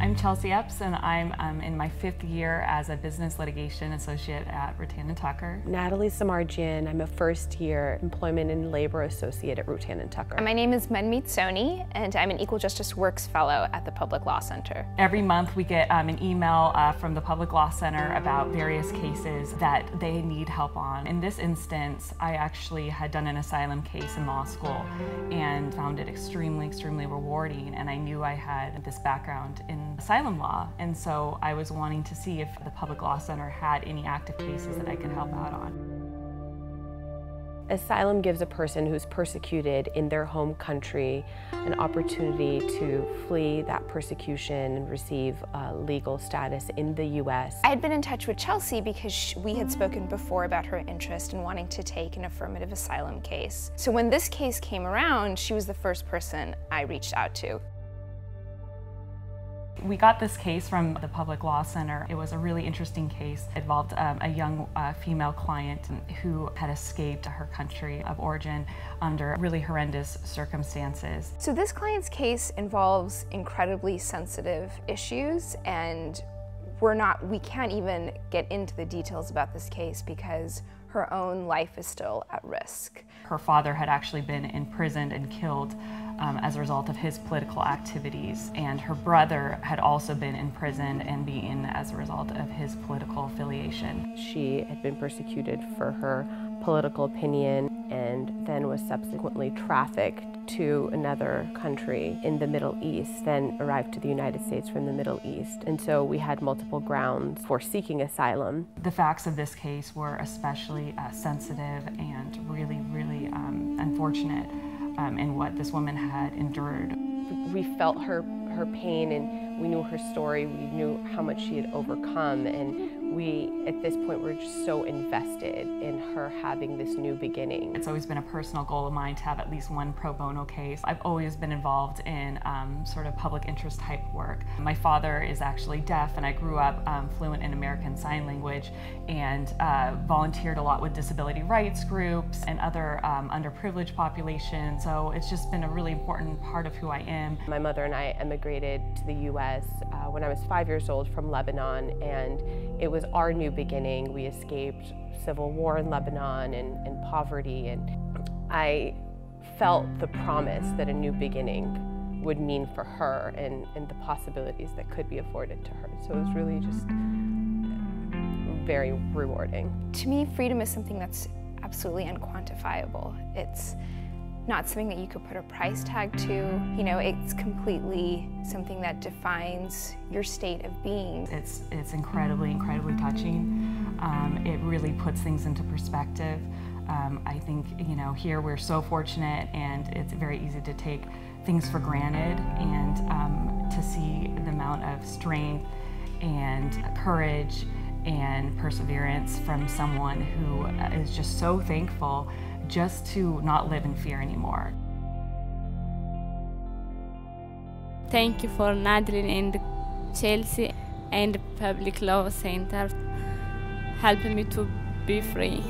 I'm Chelsea Epps, and I'm in my 5th year as a business litigation associate at Rutan & Tucker. Natalie Samardzian. I'm a first-year employment and labor associate at Rutan & Tucker. My name is Manmeet Soni, and I'm an Equal Justice Works Fellow at the Public Law Center. Every month we get an email from the Public Law Center about various cases that they need help on. In this instance, I actually had done an asylum case in law school and found it extremely rewarding, and I knew I had this background in asylum law, and so I was wanting to see if the Public Law Center had any active cases that I could help out on. Asylum gives a person who's persecuted in their home country an opportunity to flee that persecution and receive legal status in the U.S. I had been in touch with Chelsea because we had spoken before about her interest in wanting to take an affirmative asylum case. So when this case came around, she was the first person I reached out to. We got this case from the Public Law Center. It was a really interesting case. It involved a young female client who had escaped her country of origin under really horrendous circumstances. So this client's case involves incredibly sensitive issues, and we can't even get into the details about this case because her own life is still at risk. Her father had actually been imprisoned and killed as a result of his political activities, and her brother had also been imprisoned and beaten as a result of his political affiliation. She had been persecuted for her political opinion and then was subsequently trafficked to another country in the Middle East, then arrived to the United States from the Middle East. And so we had multiple grounds for seeking asylum. The facts of this case were especially sensitive and really unfortunate in what this woman had endured. We felt her pain, and we knew her story. We knew how much she had overcome, and we, at this point, were just so invested in her having this new beginning. It's always been a personal goal of mine to have at least one pro bono case. I've always been involved in sort of public interest type work. My father is actually deaf, and I grew up fluent in American Sign Language and volunteered a lot with disability rights groups and other underprivileged populations. So it's just been a really important part of who I am. My mother and I emigrated to the U.S. When I was 5 years old from Lebanon, and it was our new beginning. We escaped civil war in Lebanon and poverty, and I felt the promise that a new beginning would mean for her and the possibilities that could be afforded to her. So it was really just very rewarding. To me, freedom is something that's absolutely unquantifiable. It's not something that you could put a price tag to. You know, it's completely something that defines your state of being. It's incredibly touching. It really puts things into perspective. I think, you know, here we're so fortunate, and it's very easy to take things for granted, and to see the amount of strength and courage and perseverance from someone who is just so thankful just to not live in fear anymore. Thank you for Natalie and Chelsea and Public Law Center helping me to be free.